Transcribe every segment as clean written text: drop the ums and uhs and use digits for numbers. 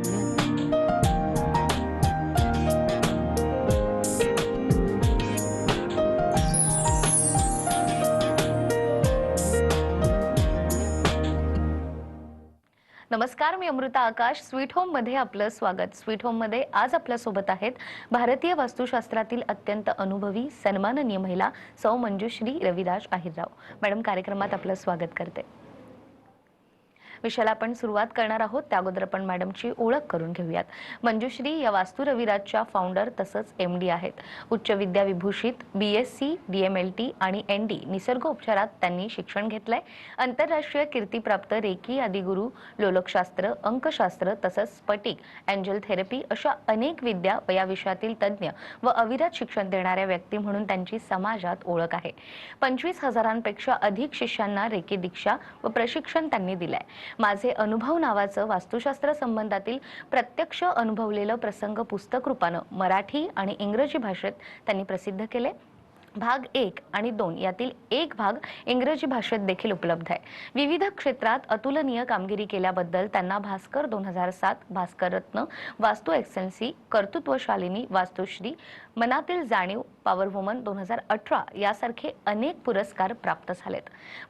नमस्कार, मी अमृता आकाश. Sweet home मध्ये आपलं स्वागत. स्वीट होम मध्ये आज आपल्या सोबत आहेत भारतीय वास्तुशास्त्रातील अत्यंत अनुभवी सन्माननीय महिला सौ मंजुश्री रविराज आहिरराव. मॅडम, कार्यक्रमात आपलं स्वागत करते. विषयाला आपण सुरुवात करणार आहोत त्या अगोदर आपण मॅडमची ओळख करून घेऊयात. मंजुश्री या वास्तू रविराजच्या फाउंडर तसंच MD आहेत. उच्च विद्या विभूषित BSc DMLT आणि ND निसर्गोपचारात त्यांनी शिक्षण घेतलंय. आंतरराष्ट्रीय कीर्तीप्राप्त रेकी आदिगुरु, लोलकशास्त्र, अंकशास्त्र तसंच स्फटिक, एंजल थेरपी अशा अनेक विद्या व या विषयातील तज्ज्ञ व अविरत शिक्षण देणाऱ्या व्यक्ती म्हणून त्यांची समाजात ओळख आहे. 25,000पेक्षा अधिक शिष्यांना रेकी दीक्षा व प्रशिक्षण त्यांनी दिलंय. माझे अनुभव नावाचं वास्तुशास्त्र संबंधातील प्रत्यक्ष अनुभवलेलं प्रसंग पुस्तक रूपानं मराठी आणि इंग्रजी भाषेत त्यांनी प्रसिद्ध केले. भाग 1 आणि 2 यातील एक भाग इंग्रजी भाषेत देखील उपलब्ध आहे. विविध क्षेत्रात अतुलनीय कामगिरी केल्याबद्दल त्यांना भास्कर 2007, भास्कर रत्न, वास्तू एक्सलेन्सी, कर्तृत्वशालिनी, वास्तुश्री, मनातील जाणीव, पॉवर वुमन 2018 यासारखे अनेक पुरस्कार प्राप्त झालेत.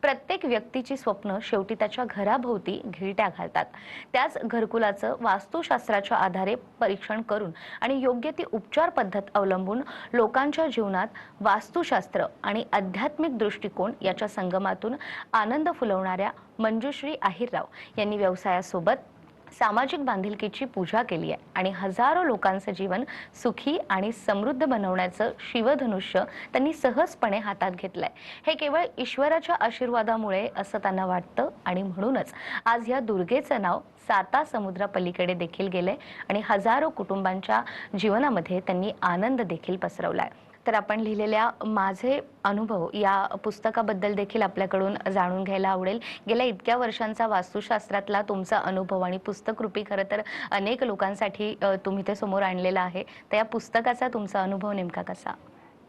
प्रत्येक व्यक्तीची स्वप्न शेवटी त्याच्या घराभोवती घिरट्या घालतात. त्याच घरकुलाचं वास्तुशास्त्राच्या आधारे परीक्षण करून आणि योग्य ती उपचार पद्धत अवलंबून लोकांच्या जीवनात वास्तुशास्त्र आणि आध्यात्मिक दृष्टिकोन याच्या संगमातून आनंद फुलवणाऱ्या मंजुश्री आहिरराव यांनी व्यवसायासोबत सामाजिक बांधिलकीची पूजा केली आहे आणि हजारो लोकांचं जीवन सुखी आणि समृद्ध बनवण्याचं शिवधनुष्य त्यांनी सहजपणे हातात घेतलंय. हे केवळ ईश्वराच्या आशीर्वादामुळे असं त्यांना वाटतं आणि म्हणूनच आज या दुर्गेचं नाव 7 समुद्रापलीकडे देखील गेले आणि हजारो कुटुंबांच्या जीवनामध्ये त्यांनी आनंद देखील पसरवलाय. तर आपण लिहिलेल्या माझे अनुभव या पुस्तकाबद्दल देखील आपल्याकडून जाणून घ्यायला आवडेल. गेल्या इतक्या वर्षांचा वास्तुशास्त्रातला तुमचा अनुभव आणि पुस्तकरूपी खरं तर अनेक लोकांसाठी तुम्ही ते समोर आणलेला आहे. तर या पुस्तकाचा तुमचा अनुभव नेमका कसा?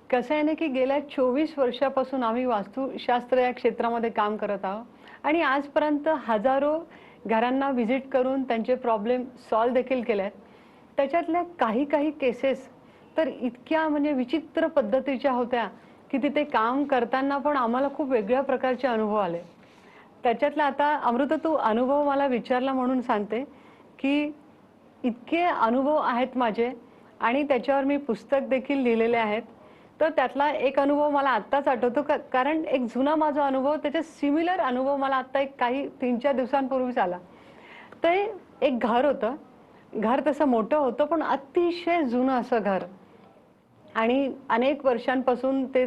कसं आहे ना की गेल्या 24 वर्षापासून आम्ही वास्तुशास्त्र या क्षेत्रामध्ये काम करत आहोत आणि आजपर्यंत हजारो घरांना व्हिजिट करून त्यांचे प्रॉब्लेम सॉल्व देखील केलेत. त्याच्यातल्या काही केसेस तर इतक्या म्हणजे विचित्र पद्धतीच्या होत्या की तिथे काम करताना पण आम्हाला खूप वेगळ्या प्रकारचे अनुभव आले. त्याच्यातला आता अमृता तू अनुभव मला विचारला म्हणून सांगते की इतके अनुभव आहेत माझे आणि त्याच्यावर मी पुस्तक देखील लिहिलेले आहेत. तर त्यातला एक अनुभव मला आत्ताच आठवतो कारण एक जुना माझा अनुभव त्याच्या सिमिलर अनुभव मला आत्ता एक काही 3-4 दिवसांपूर्वीच आला. ते एक घर होतं. घर तसं मोठं होतं पण अतिशय जुनं असं घर आणि अनेक वर्षांपासून ते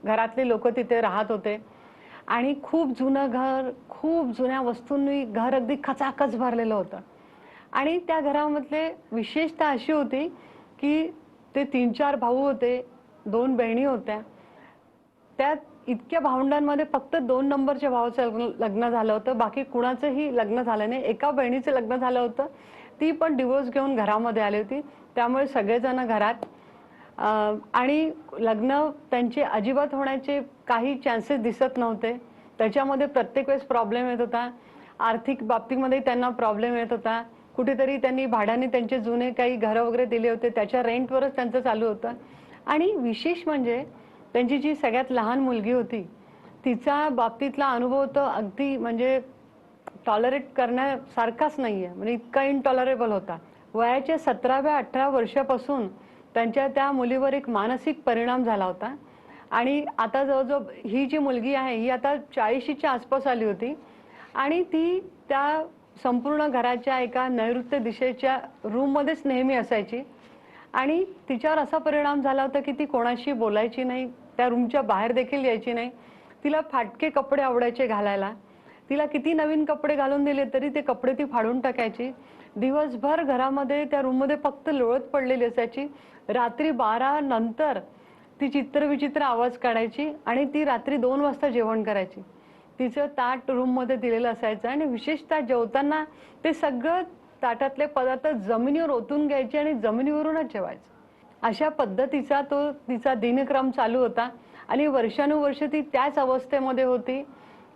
घरातले लोक तिथे राहत होते आणि खूप जुनं घर, खूप जुन्या वस्तूंनी घर अगदी खचाखच भरलेलं होतं. आणि त्या घरामधले विशेषता अशी होती की ते 3-4 भाऊ होते, 2 बहिणी होत्या. त्यात इतक्या भावंडांमध्ये फक्त 2 नंबरच्या भावाचं लग्न झालं होतं, बाकी कुणाचंही लग्न झालं नाही. एका बहिणीचं लग्न झालं होतं, ती पण डिवोर्स घेऊन घरामध्ये आली होती. त्यामुळे सगळेजण घरात आणि लग्न त्यांचे अजिबात होण्याचे काही चान्सेस दिसत नव्हते. त्याच्यामध्ये प्रत्येक वेळेस प्रॉब्लेम येत होता. आर्थिक बाबतीमध्ये त्यांना प्रॉब्लेम येत होता. कुठेतरी त्यांनी भाड्याने त्यांचे जुने काही घरं वगैरे दिले होते, त्याच्या रेंटवरच त्यांचं चालू होतं. आणि विशेष म्हणजे त्यांची जी सगळ्यात लहान मुलगी होती तिचा बाबतीतला अनुभव तो अगदी म्हणजे टॉलरेट करण्यासारखाच नाही आहे, म्हणजे इतका इनटॉलरेबल होता. वयाच्या 17व्या-18 वर्षापासून त्यांच्या त्या मुलीवर एक मानसिक परिणाम झाला होता आणि आता जवळजवळ ही जी मुलगी आहे ही आता 40च्या आसपास आली होती आणि ती त्या संपूर्ण घराच्या एका नैऋत्य दिशेच्या रूममध्येच नेहमी असायची आणि तिच्यावर असा परिणाम झाला होता की ती कोणाशी बोलायची नाही, त्या रूमच्या बाहेर देखील यायची नाही. तिला फाटके कपडे आवडायचे घालायला. तिला किती नवीन कपडे घालून दिले तरी ते कपडे ती फाडून टाकायची. दिवसभर घरामध्ये त्या रूममध्ये फक्त लोळत पडलेली असायची. रात्री 12 नंतर ती चित्रविचित्र आवाज काढायची आणि ती रात्री 2 वाजता जेवण करायची. तिचं ताट रूममध्ये दिलेलं असायचं आणि विशेषतः जेवताना ते सगळं ताटातले पदार्थ जमिनीवर ओतून घ्यायचे आणि जमिनीवरूनच जेवायचं. अशा पद्धतीचा तो तिचा दिनक्रम चालू होता आणि वर्षानुवर्ष ती त्याच अवस्थेमध्ये होती.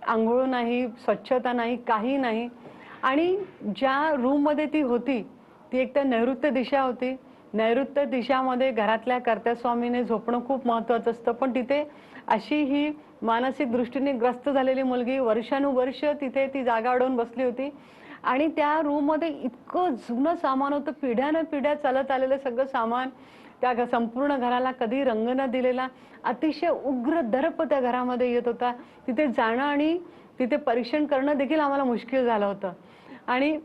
अंघोळ नाही, स्वच्छता नाही, काही नाही. आणि ज्या रूममध्ये ती होती ती एक तर नैऋत्य दिशा होती. नैऋत्य दिशामध्ये घरातल्या कर्त्या स्वामीने झोपणं खूप महत्त्वाचं असतं, पण तिथे अशी ही मानसिक दृष्टीने ग्रस्त झालेली मुलगी वर्षानुवर्ष तिथे ती जागा अडवून बसली होती आणि त्या रूममध्ये इतकं जुनं सामान होतं, पिढ्यानपिढ्या चालत आलेलं सगळं सामान, त्या संपूर्ण घराला कधी रंग न दिलेला अतिशय उग्र दर्प त्या घरामध्ये येत होता. तिथे जाणं आणि तिथे परीक्षण करणं देखील आम्हाला मुश्किल झालं होतं आणि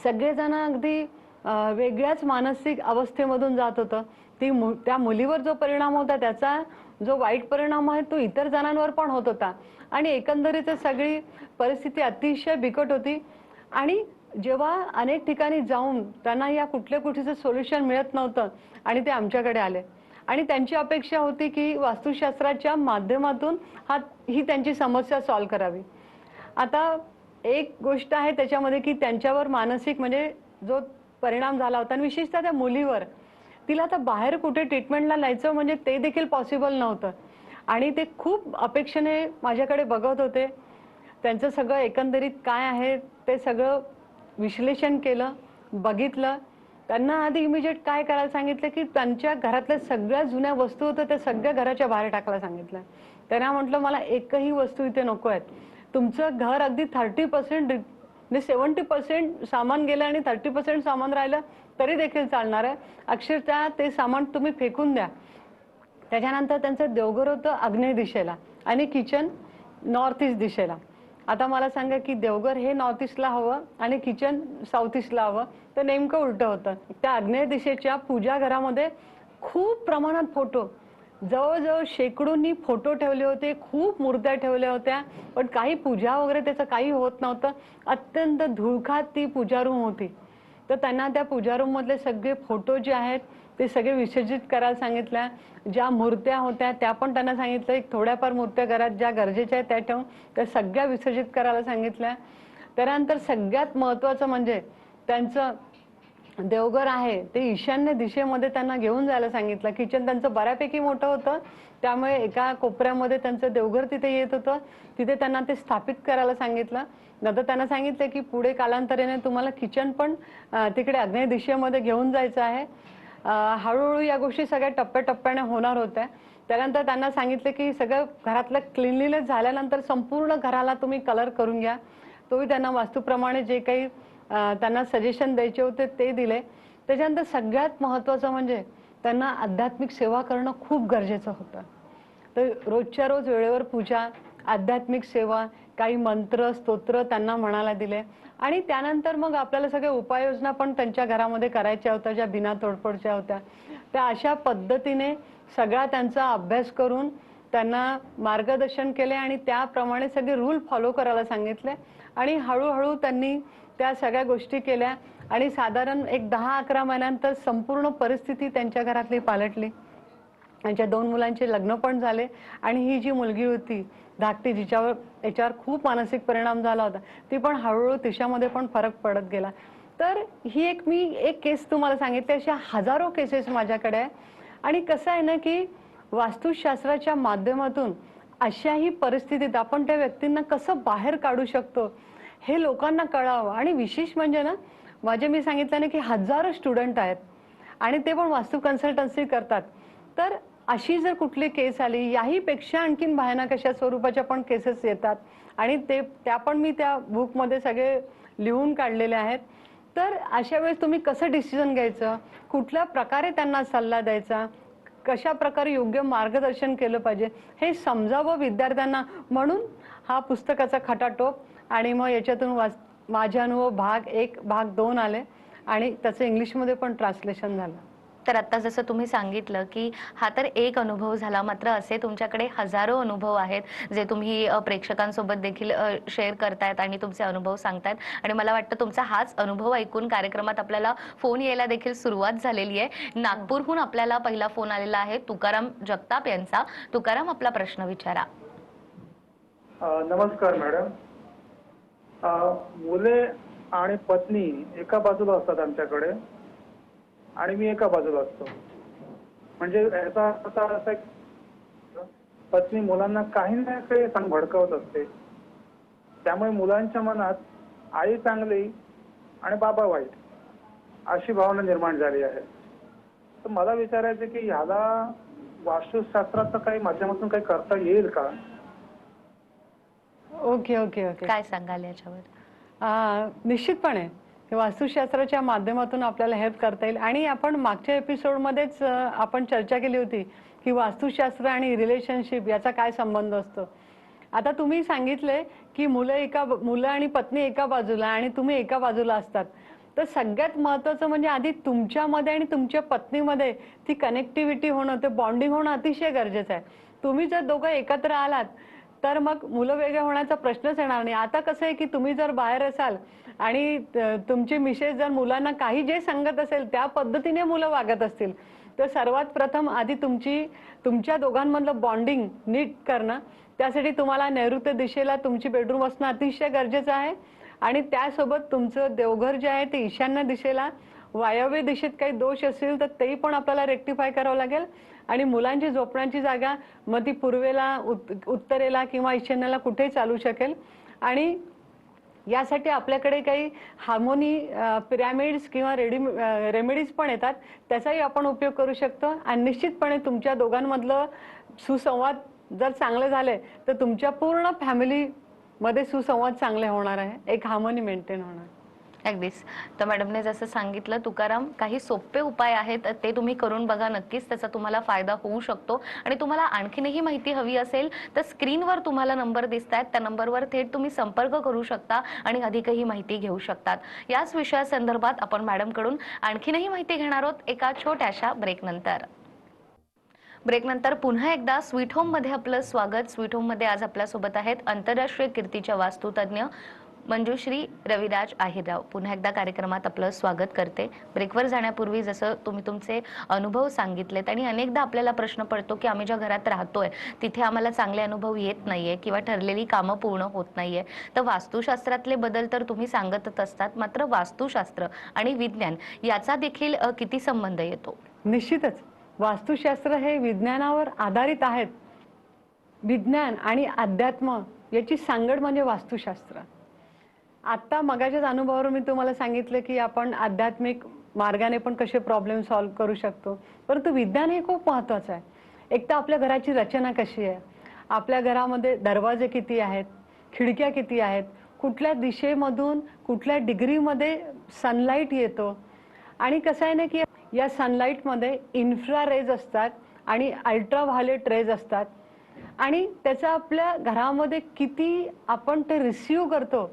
सगळेजण अगदी वेगळ्याच मानसिक अवस्थेमधून जात होतं. त्या मुलीवर जो परिणाम होता त्याचा जो वाईट परिणाम आहे तो इतर जणांवर पण होत होता आणि एकंदरीत सगळी परिस्थिती अतिशय बिकट होती. आणि जेव्हा अनेक ठिकाणी जाऊन त्यांना या कुठल्या गोष्टीचं सोल्युशन मिळत नव्हतं आणि ते आमच्याकडे आले आणि त्यांची अपेक्षा होती की वास्तुशास्त्राच्या माध्यमातून ही त्यांची समस्या सॉल्व्ह करावी. आता एक गोष्ट आहे त्याच्यामध्ये की त्यांच्यावर मानसिक म्हणजे जो परिणाम झाला होता आणि विशेषतः त्या मुलीवर, तिला आता बाहेर कुठे ट्रीटमेंटला न्यायचं म्हणजे ते देखील पॉसिबल नव्हतं आणि ते खूप अपेक्षेने माझ्याकडे बघत होते. त्यांचं सगळं एकंदरीत काय आहे ते सगळं विश्लेषण केलं, बघितलं. त्यांना आधी इमिजिएट काय करायला सांगितलं की त्यांच्या घरातल्या सगळ्या जुन्या वस्तू होत्या त्या सगळ्या घराच्या बाहेर टाकायला सांगितलं. त्यांना म्हटलं मला एकही वस्तू इथे नको आहेत. तुमचं घर अगदी 30% म्हणजे 70% सामान गेलं आणि 30% सामान राहिलं तरी देखील चालणार आहे. अक्षरशः ते सामान तुम्ही फेकून द्या. त्याच्यानंतर त्यांचं देवघर होतं आग्नेय दिशेला आणि किचन नॉर्थ ईस्ट दिशेला. आता मला सांगा की देवघर हे नॉर्थ ईस्टला हवं आणि किचन साऊथ ईस्टला हवं, तर नेमकं उलटं होतं. त्या आग्नेय दिशेच्या पूजा घरामध्ये खूप प्रमाणात फोटो, जवळजवळ शेकडोंनी फोटो ठेवले होते, खूप मूर्त्या ठेवल्या होत्या, पण काही पूजा वगैरे त्याचं काही होत नव्हतं. अत्यंत धुळखात ती पूजा रूम होती. तर त्यांना त्या पूजा रूम मधले सगळे फोटो जे आहेत ते सगळे विसर्जित करायला सांगितल्या. ज्या मूर्त्या होत्या त्या पण त्यांना सांगितलं एक थोड्याफार मूर्त्या घरात ज्या गरजेच्या आहेत त्या ठेवून त्या सगळ्या विसर्जित करायला सांगितल्या. त्यानंतर सगळ्यात महत्त्वाचं म्हणजे त्यांचं देवघर आहे ते ईशान्य दिशेमध्ये त्यांना घेऊन जायला सांगितलं. किचन त्यांचं बऱ्यापैकी मोठं होतं, त्यामुळे एका कोपऱ्यामध्ये त्यांचं देवघर तिथे येत होतं. तिथे त्यांना ते स्थापित करायला सांगितलं. नंतर त्यांना सांगितलं की पुढे कालांतराने तुम्हाला किचन पण तिकडे आग्नेय दिशेमध्ये घेऊन जायचं आहे. हळूहळू या गोष्टी सगळ्या टप्प्याटप्प्याने होणार होत्या. त्यानंतर त्यांना सांगितलं की सगळं घरातलं क्लिनलीनेस झाल्यानंतर संपूर्ण घराला तुम्ही कलर करून घ्या. तोही त्यांना वास्तूप्रमाणे जे काही त्यांना सजेशन द्यायचे होते ते दिले. त्याच्यानंतर सगळ्यात महत्त्वाचं म्हणजे त्यांना आध्यात्मिक सेवा करणं खूप गरजेचं होतं. तर रोजच्या रोज वेळेवर पूजा, आध्यात्मिक सेवा, काही मंत्र स्तोत्र त्यांना म्हणायला दिले आणि त्यानंतर मग आपल्याला सगळ्या उपाययोजना पण त्यांच्या घरामध्ये करायच्या होत्या ज्या बिना तोडफोडच्या होत्या. त्या अशा पद्धतीने सगळा त्यांचा अभ्यास करून त्यांना मार्गदर्शन केले आणि त्याप्रमाणे सगळे रूल फॉलो करायला सांगितले आणि हळूहळू त्यांनी त्या सगळ्या गोष्टी केल्या आणि साधारण एक 10-11 महिन्यानंतर संपूर्ण परिस्थिती त्यांच्या घरातली पालटली. त्यांच्या 2 मुलांचे लग्न पण झाले आणि ही जी मुलगी होती धाकटी याच्यावर खूप मानसिक परिणाम झाला होता, ती पण हळूहळू तिच्यामध्ये पण फरक पडत गेला. तर ही मी एक केस तुम्हाला सांगितली, अशा हजारो केसेस माझ्याकडे आहे. आणि कसं आहे ना की वास्तुशास्त्राच्या माध्यमातून अशाही परिस्थितीत आपण त्या व्यक्तींना कसं बाहेर काढू शकतो हे लोकांना कळावं. आणि विशेष म्हणजे ना मी सांगितलं ना की हजारो स्टुडंट आहेत आणि ते पण वास्तू कन्सल्टन्सी करतात. तर अशी जर कुठली केस आली, याहीपेक्षा आणखीन भयानक अशा स्वरूपाच्या पण केसेस येतात आणि त्या पण मी त्या बुकमध्ये सगळे लिहून काढलेले आहेत. तर अशा वेळेस तुम्ही कसं डिसिजन घ्यायचं, कुठल्या प्रकारे त्यांना सल्ला द्यायचा, कशा प्रकारे योग्य मार्गदर्शन केलं पाहिजे हे समजावं विद्यार्थ्यांना, म्हणून हा पुस्तकाचा खटाटोप. आणि मग याच्यातून माझे अनुभव भाग 1 भाग 2 आले आणि त्याचं इंग्लिशमध्ये पण ट्रान्सलेशन झालं. तर आता जसं तुम्ही सांगितलं की हा तर एक अनुभव झाला, मात्र असे तुमच्याकडे हजारो अनुभव आहेत जे तुम्ही प्रेक्षकांसोबत देखील शेअर करतायत आणि तुमचे अनुभव सांगतायत. आणि मला वाटतं तुमचा हाच अनुभव ऐकून कार्यक्रमात आपल्याला फोन यायला देखील सुरुवात झालेली आहे. नागपूरहून आपल्याला पहिला फोन आलेला आहे तुकाराम जगताप यांचा. तुकाराम, आपला प्रश्न विचारा. नमस्कार मॅडम. मुले आणि पत्नी एका बाजूला असतात आमच्याकडे आणि मी एका बाजूला असतो. म्हणजे याचा अर्थ असा की पत्नी मुलांना काही ना काही भडकवत असते. त्यामुळे मुलांच्या मनात आई चांगली आणि बाबा वाईट अशी भावना निर्माण झाली आहे. तर मला विचारायचं की ह्याला वास्तुशास्त्राचं काही माध्यमातून काही करता येईल का? Okay okay okay. काय सांगाल याच्यावर? निश्चितपणे हे वास्तुशास्त्राच्या माध्यमातून आपल्याला हेल्प करता येईल. आणि आपण मागच्या एपिसोडमध्येच आपण चर्चा केली होती की वास्तुशास्त्र आणि रिलेशनशिप याचा काय संबंध असतो. आता तुम्ही सांगितले की मुलं आणि पत्नी एका बाजूला आणि तुम्ही एका बाजूला असतात. तर सगळ्यात महत्त्वाचं म्हणजे आधी तुमच्यामध्ये आणि तुमच्या पत्नीमध्ये ती कनेक्टिव्हिटी होणं, ते बॉन्डिंग होणं अतिशय गरजेचं आहे. तुम्ही जर दोघं एकत्र आलात तर मग मुलं वेगळे होण्याचा प्रश्नच येणार नाही. आता कसं आहे की तुम्ही जर बाहेर असाल आणि तुमची मिसेस जर मुलांना काही जे सांगत असेल त्या पद्धतीने मुलं वागत असतील, तर सर्वात प्रथम आधी तुमच्या दोघांमधलं बॉन्डिंग नीट करणं, त्यासाठी तुम्हाला नैऋत्य दिशेला तुमची बेडरूम असणं अतिशय गरजेचं आहे. आणि त्यासोबत तुमचं देवघर जे आहे ते ईशान्य दिशेला, वायव्य दिशेत काही दोष असतील तर तेही पण आपल्याला रेक्टिफाय करावं लागेल. आणि मुलांची झोपण्याची जागा मग ती पूर्वेला, उत्तरेला किंवा ईशान्येला कुठेही चालू शकेल. आणि यासाठी आपल्याकडे काही हार्मोनी पिरॅमिड्स किंवा रेमेडीज पण येतात, त्याचाही आपण उपयोग करू शकतो. आणि निश्चितपणे तुमच्या दोघांमधलं सुसंवाद जर चांगले झाले तर तुमच्या पूर्ण फॅमिलीमध्ये सुसंवाद चांगले होणार आहे, एक हार्मोनी मेंटेन होणार. अगदीच. तर मॅडमने जसं सांगितलं तुकाराम, काही सोपे उपाय आहेत ते तुम्ही करून बघा, नक्कीच त्याचा तुम्हाला फायदा होऊ शकतो. आणि तुम्हाला आणखीनही माहिती हवी असेल तर स्क्रीनवर तुम्हाला नंबर दिसत आहेत, त्या नंबरवर थेट तुम्ही संपर्क करू शकता आणि अधिकही माहिती घेऊ शकतात. याच विषयासंदर्भात आपण मॅडमकडून आणखीनही माहिती घेणार आहोत एका छोट्याशा ब्रेकनंतर. ब्रेकनंतर पुन्हा एकदा स्वीट होम मध्ये आपलं स्वागत. स्वीट होम मध्ये आज आपल्यासोबत आहेत आंतरराष्ट्रीय कीर्तीच्या वास्तुतज्ञ मंजुश्री रविराज आहिरराव. पुन्हा एकदा कार्यक्रमात आपलं स्वागत करते. ब्रेकवर जाण्यापूर्वी जसं तुम्ही तुमचे अनुभव सांगितलेत आणि अनेकदा आपल्याला प्रश्न पडतो की आम्ही ज्या घरात राहतोय तिथे आम्हाला चांगले अनुभव येत नाहीये किंवा ठरलेली कामं पूर्ण होत नाहीये. तर वास्तुशास्त्रातले बदल तर तुम्ही सांगतच असतात, मात्र वास्तुशास्त्र आणि विज्ञान याचा देखील किती संबंध येतो? निश्चितच वास्तुशास्त्र हे विज्ञानावर आधारित आहेत. विज्ञान आणि अध्यात्म याची सांगड म्हणजे वास्तुशास्त्र. आता मगाच्याच अनुभवावरून मी तुम्हाला सांगितलं की आपण आध्यात्मिक मार्गाने पण कसे प्रॉब्लेम सॉल्व्ह करू शकतो, परंतु विज्ञान हे खूप महत्त्वाचं आहे. एक तर आपल्या घराची रचना कशी आहे, आपल्या घरामध्ये दरवाजे किती आहेत, खिडक्या किती आहेत, कुठल्या दिशेमधून कुठल्या डिग्रीमध्ये सनलाईट येतो, आणि कसं आहे ना की या सनलाईटमध्ये इन्फ्रा रेज असतात आणि अल्ट्राव्हायोलेट रेज असतात. आणि त्याचा आपल्या घरामध्ये किती आपण ते रिसीव्ह करतो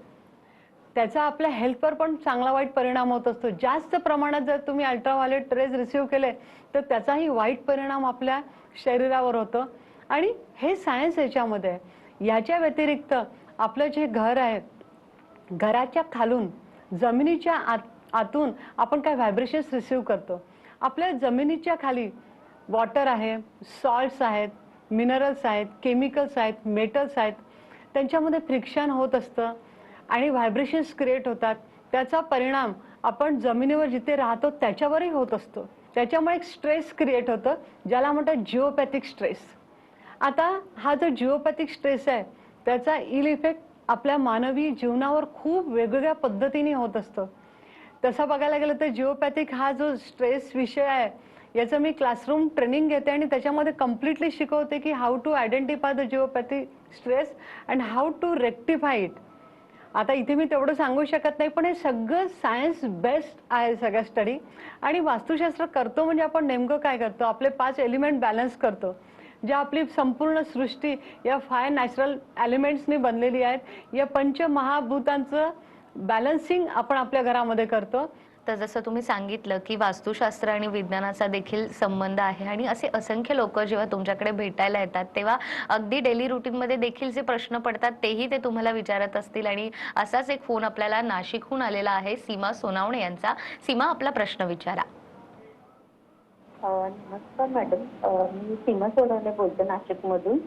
त्याचा आपल्या हेल्थवर पण चांगला वाईट परिणाम होत असतो. जास्त प्रमाणात जर तुम्ही अल्ट्राव्हायोलेट रेज रिसीव्ह केले तर त्याचाही वाईट परिणाम आपल्या शरीरावर होतो. आणि हे सायन्स याच्यामध्ये आहे. याच्या व्यतिरिक्त आपलं जे घर आहे, घराच्या खालून जमिनीच्या आतून आपण काय व्हायब्रेशन्स रिसीव्ह करतो. आपल्या जमिनीच्या खाली वॉटर आहे, सॉल्ट्स आहेत, मिनरल्स आहेत, केमिकल्स आहेत, मेटल्स आहेत, त्यांच्यामध्ये फ्रिक्शन होत असतं आणि व्हायब्रेशन्स क्रिएट होतात. त्याचा परिणाम आपण जमिनीवर जिथे राहतो त्याच्यावरही होत असतो. त्याच्यामुळे एक स्ट्रेस क्रिएट होतं ज्याला म्हणतात जिओपॅथिक स्ट्रेस. आता हा जो जिओपॅथिक स्ट्रेस आहे त्याचा इल इफेक्ट आपल्या मानवी जीवनावर खूप वेगवेगळ्या पद्धतीने होत असतो. तसं बघायला गेलं तर जिओपॅथिक हा जो स्ट्रेस विषय आहे याचं मी क्लासरूम ट्रेनिंग घेते आणि त्याच्यामध्ये कम्प्लिटली शिकवते की how to identify the geopathic stress and how to rectify it. आता इथे मी तेवढं सांगू शकत नाही, पण हे सगळं सायन्स बेस्ड आहे सगळ्या स्टडी. आणि वास्तुशास्त्र करतो म्हणजे आपण नेमकं काय करतो, आपले 5 एलिमेंट बॅलन्स करतो. ज्या आपली संपूर्ण सृष्टी या 5 नॅचरल एलिमेंट्सनी बनलेली आहेत, या पंचमहाभूतांचं बॅलन्सिंग आपण आपल्या घरामध्ये करतो. तर जसं तुम्ही सांगितलं की वास्तुशास्त्र आणि विज्ञानाचा देखील संबंध आहे आणि असे असंख्य लोक जेव्हा तुमच्याकडे भेटायला येतात तेव्हा अगदी डेली रुटीनमध्ये देखील जे प्रश्न पडतात तेही ते तुम्हाला विचारत असतील. आणि असाच एक फोन आपल्याला नाशिकहून आलेला आहे सीमा सोनावणे यांचा. सीमा, आपला प्रश्न विचारा. नमस्कार मॅडम, मी सीमा सोनावणे बोलते नाशिकमधून.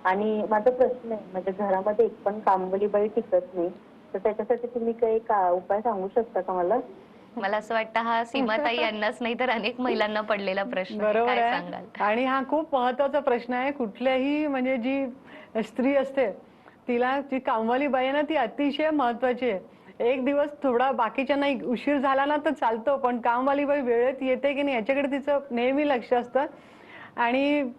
आणि माझा प्रश्न आहे, माझ्या घरामध्ये एक पण कामवाली बाई टिकत नाही, तर त्याच्यासाठी तुम्ही काही उपाय सांगू शकता का मला? मला असं वाटतं हा सीमाताई यांनाच नाही तर अनेक महिलांना पडलेला प्रश्न आहे. बरोबर काय आहे. सांगाल? आणि हा खूप महत्त्वाचा प्रश्न आहे. कुठल्याही म्हणजे जी स्त्री असते तिला जी कामवाली बाई आहे ना ती अतिशय महत्त्वाची आहे. एक दिवस थोडा बाकीच्यांना उशीर झाला ना तर चालतो, पण कामवाली बाई वेळेत येते की नाही याच्याकडे तिचं नेहमी लक्ष असतं. आणि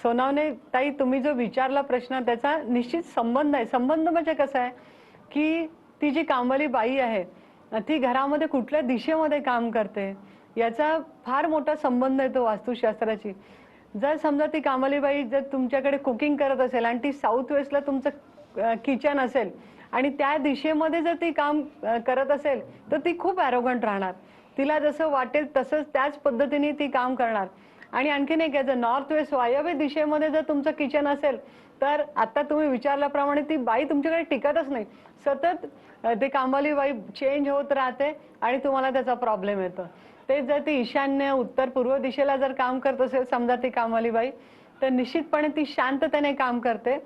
सोनावणे ताई, तुम्ही जो विचारला प्रश्न त्याचा निश्चित संबंध आहे. संबंध म्हणजे कसं आहे की ती जी कामवाली बाई आहे ती घरामध्ये कुठल्या दिशेमध्ये काम करते याचा फार मोठा संबंध येतो वास्तुशास्त्राची. जर समजा ती कामवाली बाई जर तुमच्याकडे कुकिंग करत असेल आणि ती साऊथ वेस्टला तुमचं किचन असेल आणि त्या दिशेमध्ये जर ती काम करत असेल तर ती खूप ॲरोगंट राहणार. तिला जसं वाटेल तसंच त्याच पद्धतीने ती काम करणार. आणि आणखीन एक आहे, जर नॉर्थ वेस्ट वायव्य दिशेमध्ये जर तुमचं किचन असेल तर आता तुम्ही विचारल्याप्रमाणे ती बाई तुमच्याकडे टिकतच नाही. सतत ते कामवाली बाई चेंज होत राहते आणि तुम्हाला त्याचा प्रॉब्लेम येतो. ते जर ती ईशान्य उत्तर पूर्व दिशेला जर काम करत असेल समजा ती कामवाली बाई, तर निश्चितपणे ती शांततेने काम करते.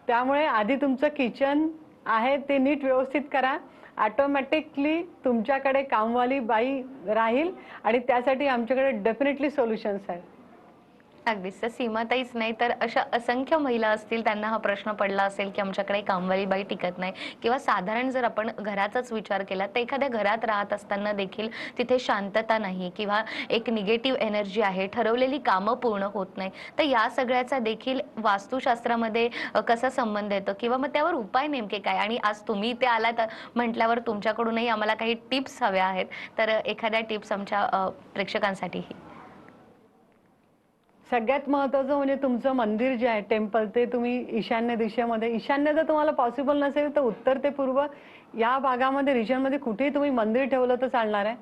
त्यामुळे आधी तुमचं किचन आहे ते नीट व्यवस्थित करा. ऑटोमॅटिकली तुमच्याकडे कामवाली बाई राहील आणि त्यासाठी आमच्याकडे डेफिनेटली सोल्युशन्स आहेत. अगदीच. तर सीमाताईच नाही तर अशा असंख्य महिला असतील त्यांना हा प्रश्न पडला असेल की आमच्याकडे कामवाली बाई टिकत नाही, किंवा साधारण जर आपण घराचाच विचार केला तर एखाद्या घरात राहत असताना देखील तिथे शांतता नाही किंवा एक निगेटिव्ह एनर्जी आहे, ठरवलेली कामं पूर्ण होत नाही. तर या सगळ्याचा देखील वास्तुशास्त्रामध्ये कसा संबंध येतो किंवा मग त्यावर उपाय नेमके काय? आणि आज तुम्ही इथे आलात म्हटल्यावर तुमच्याकडूनही आम्हाला काही टिप्स हव्या आहेत, तर एखाद्या टिप्स आमच्या प्रेक्षकांसाठीही. सगळ्यात महत्त्वाचं म्हणजे तुमचं मंदिर जे आहे टेम्पल ते तुम्ही ईशान्य दिशेमध्ये, ईशान्य जर तुम्हाला पॉसिबल नसेल तर उत्तर ते पूर्व या भागामध्ये रिजनमध्ये कुठेही तुम्ही मंदिर ठेवलं तर चालणार आहे.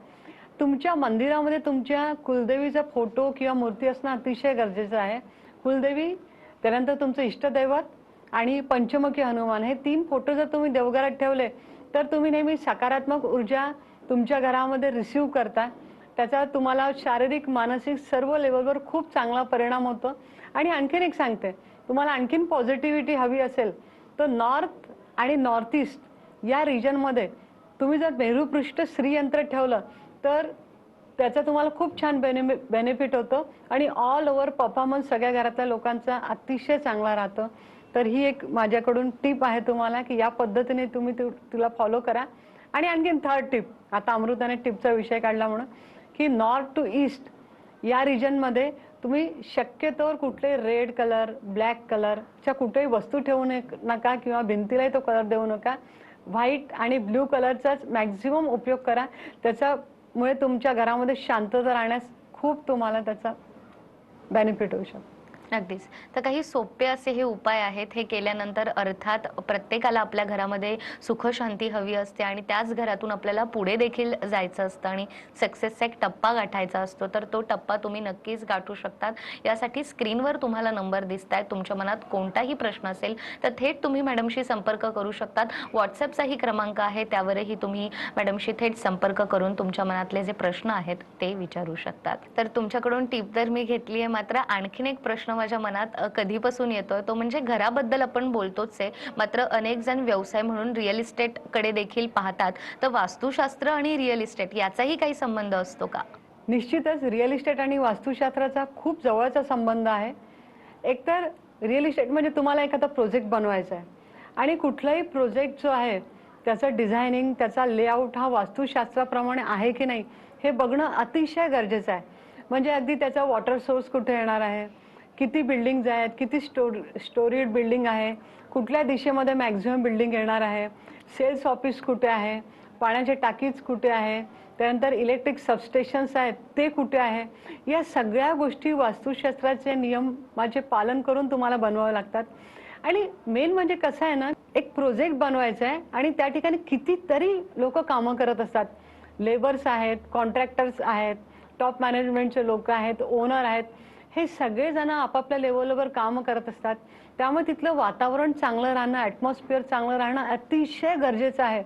तुमच्या मंदिरामध्ये तुमच्या कुलदेवीचा फोटो किंवा मूर्ती असणं अतिशय गरजेचं आहे. कुलदेवी, त्यानंतर तुमचं इष्टदैवत आणि पंचमुखी हनुमान, हे 3 फोटो जर तुम्ही देवघरात ठेवले तर तुम्ही नेहमी सकारात्मक ऊर्जा तुमच्या घरामध्ये रिसीव्ह करता. त्याचा तुम्हाला शारीरिक मानसिक सर्व लेवलवर खूप चांगला परिणाम होतो. आणि आणखीन एक सांगते, तुम्हाला आणखीन पॉझिटिव्हिटी हवी असेल तर नॉर्थ आणि नॉर्थ ईस्ट या रिजनमध्ये तुम्ही जर मेरुपृष्ठ श्रीयंत्र ठेवलं तर त्याचा तुम्हाला खूप छान बेनिफिट होतो आणि ऑल ओव्हर परफॉर्मन्स सगळ्या घरातल्या लोकांचा अतिशय चांगला राहतो. तर ही एक माझ्याकडून टिप आहे तुम्हाला की या पद्धतीने तुम्ही तुला फॉलो करा. आणि आणखीन थर्ड टिप, आता अमृताने टिपचा विषय काढला म्हणून, की नॉर्थ टू ईस्ट या रिजनमध्ये तुम्ही शक्यतोवर कुठले रेड कलर, ब्लॅक कलरच्या कुठेही वस्तू ठेवू नका किंवा भिंतीलाही तो कलर देऊ नका. व्हाईट आणि ब्ल्यू कलरचाच मॅक्झिमम उपयोग करा. त्याच्यामुळे तुमच्या घरामध्ये शांतता राहण्यास खूप तुम्हाला त्याचा बेनिफिट होऊ शकतो. अगदीच. तर काही सोपे असे हे उपाय आहेत, हे केल्यानंतर अर्थात प्रत्येकाला आपल्या घरामध्ये सुख शांती हवी असते आणि त्याच घरातून आपल्याला पुढे देखील जायचं असतं आणि सक्सेसचा एक टप्पा गाठायचा असतो. तर तो टप्पा तुम्ही नक्कीच गाठू शकतात. यासाठी स्क्रीनवर तुम्हाला नंबर दिसत आहेत. तुमच्या मनात कोणताही प्रश्न असेल तर थेट तुम्ही मॅडमशी संपर्क करू शकतात. व्हॉट्सअपचाही क्रमांक आहे, त्यावरही तुम्ही मॅडमशी थेट संपर्क करून तुमच्या मनातले जे प्रश्न आहेत ते विचारू शकतात. तर तुमच्याकडून टिप तर मी घेतली आहे, मात्र आणखीन एक प्रश्न माझ्या मनात कधीपासून येतोय तो म्हणजे घराबद्दल आपण बोलतोच आहे, मात्र अनेक जण व्यवसाय म्हणून रिअल इस्टेट कडे देखील पाहतात. तर वास्तुशास्त्र आणि रिअल इस्टेट याचाही काही संबंध असतो का? निश्चितच रिअल इस्टेट आणि वास्तुशास्त्राचा खूप जवळचा संबंध आहे. एकतर रिअल इस्टेट म्हणजे तुम्हाला एखादा प्रोजेक्ट बनवायचा आहे आणि कुठलाही प्रोजेक्ट जो आहे त्याचं डिझायनिंग, त्याचा लेआउट हा वास्तुशास्त्राप्रमाणे आहे की नाही हे बघणं अतिशय गरजेचं आहे. म्हणजे अगदी त्याचा वॉटर सोर्स कुठे येणार आहे, किती बिल्डिंग्ज आहेत, किती स्टोरीड बिल्डिंग आहे, कुठल्या दिशेमध्ये मॅक्झिमम बिल्डिंग येणार आहे, सेल्स ऑफिस कुठे आहे, पाण्याचे टाकीज कुठे आहे, त्यानंतर इलेक्ट्रिक सबस्टेशन्स आहेत ते कुठे आहे. या सगळ्या गोष्टी वास्तुशास्त्राचे नियमाचे पालन करून तुम्हाला बनवावे लागतात. आणि मेन म्हणजे कसं आहे ना, एक प्रोजेक्ट बनवायचा आहे आणि त्या ठिकाणी कितीतरी लोक कामं करत असतात. लेबर्स आहेत, कॉन्ट्रॅक्टर्स आहेत, टॉप मॅनेजमेंटचे लोक आहेत, ओनर आहेत, हे सगळेजण आपापल्या लेवलवर काम करत असतात. त्यामुळे तिथलं वातावरण चांगलं राहणं, ॲटमॉस्फिअर चांगलं राहणं अतिशय गरजेचं आहे.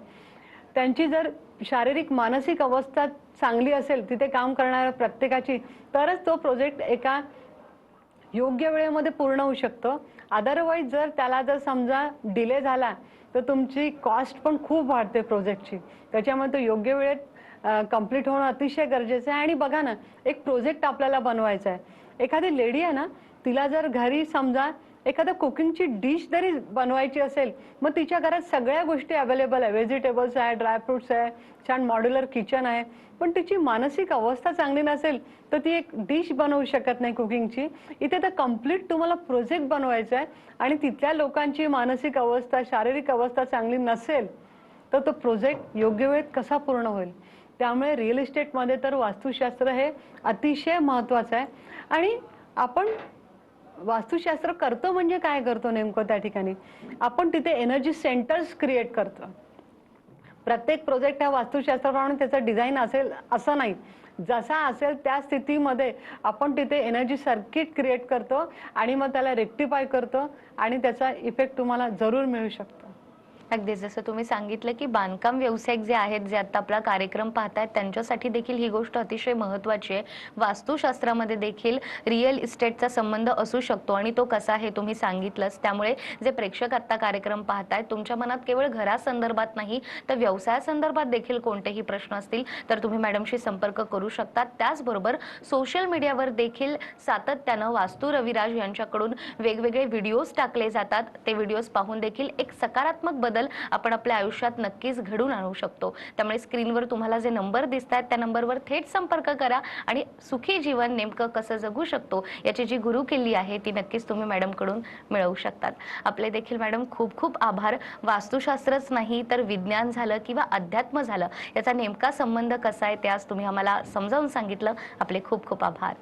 त्यांची जर शारीरिक मानसिक अवस्था चांगली असेल तिथे काम करणाऱ्या प्रत्येकाची, तरच तो प्रोजेक्ट एका योग्य वेळेमध्ये पूर्ण होऊ शकतो. अदरवाईज जर त्याला जर समजा डिले झाला तर तुमची कॉस्ट पण खूप वाढते प्रोजेक्टची. त्याच्यामुळे तो योग्य वेळेत कंप्लीट होणं अतिशय गरजेचं आहे. आणि बघा ना, एक प्रोजेक्ट आपल्याला बनवायचा आहे, एखादी लेडी आहे ना, तिला जर घरी समजा एखाद्या कुकिंगची डिश जरी बनवायची असेल, मग तिच्या घरात सगळ्या गोष्टी अवेलेबल आहे, व्हेजिटेबल्स आहे, ड्रायफ्रुट्स आहे, छान मॉड्युलर किचन आहे, पण तिची मानसिक अवस्था चांगली नसेल तर ती एक डिश बनवू शकत नाही कुकिंगची. इथे तर कम्प्लीट तुम्हाला प्रोजेक्ट बनवायचा आहे आणि तिथल्या लोकांची मानसिक अवस्था, शारीरिक अवस्था चांगली नसेल तर तो प्रोजेक्ट योग्य वेळेत कसा पूर्ण होईल. त्यामुळे रिअल इस्टेटमध्ये तर वास्तुशास्त्र हे अतिशय महत्त्वाचं आहे. आणि आपण वास्तुशास्त्र करतो म्हणजे काय करतो नेमकं त्या ठिकाणी, आपण तिथे एनर्जी सेंटर्स क्रिएट करतो. प्रत्येक प्रोजेक्ट हा वास्तुशास्त्राप्रमाणे त्याचं डिझाईन असेल असं नाही, जसा असेल त्या स्थितीमध्ये आपण तिथे एनर्जी सर्किट क्रिएट करतो आणि मग त्याला रेक्टिफाय करतो आणि त्याचा इफेक्ट तुम्हाला जरूर मिळू शकतो. अगदी जसं तुम्ही सांगितलं की बांधकाम व्यावसायिक जे आहेत, जे आता आपला कार्यक्रम पाहतायत, त्यांच्यासाठी देखील ही गोष्ट अतिशय महत्त्वाची आहे. वास्तुशास्त्रामध्ये देखील रिअल इस्टेटचा संबंध असू शकतो आणि तो कसा हे तुम्ही सांगितलंच. त्यामुळे जे प्रेक्षक आता कार्यक्रम पाहतायत, तुमच्या मनात केवळ घरासंदर्भात नाही तर व्यवसायासंदर्भात देखील कोणतेही प्रश्न असतील तर तुम्ही मॅडमशी संपर्क करू शकता. त्याचबरोबर सोशल मीडियावर देखील सातत्यानं वास्तू रविराज यांच्याकडून वेगवेगळे व्हिडिओज टाकले जातात. ते व्हिडिओज पाहून देखील एक सकारात्मक बदल आपण आपल्या आयुष्यात नक्कीच घडून आणू शकतो. त्यामुळे स्क्रीनवर तुम्हाला जे नंबर दिसतात त्या नंबरवर थेट संपर्क करा आणि सुखी जीवन नेमकं कसं जगू शकतो याची जी गुरुकिल्ली आहे ती नक्कीच तुम्ही मॅडमकडून मिळवू शकतात. आपले देखील मॅडम खूप खूप आभार. वास्तुशास्त्रच नाही तर विज्ञान झालं किंवा अध्यात्म झालं, याचा नेमका संबंध कसा आहे ते आज तुम्ही आम्हाला समजावून सांगितलं. आपले खूप खूप आभार.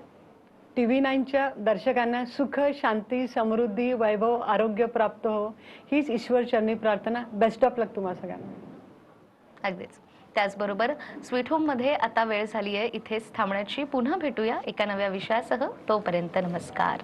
TV9च्या दर्शकांना सुख, शांती, समृद्धी, वैभव, आरोग्य प्राप्त हो हीच ईश्वरचरणी प्रार्थना. बेस्ट ऑफ लक तुम्हा सगळ्यांना. अगदीच. त्याचबरोबर स्वीट होममध्ये आता वेळ झाली आहे इथेच थांबण्याची. पुन्हा भेटूया एका नव्या विषयासह. तोपर्यंत नमस्कार.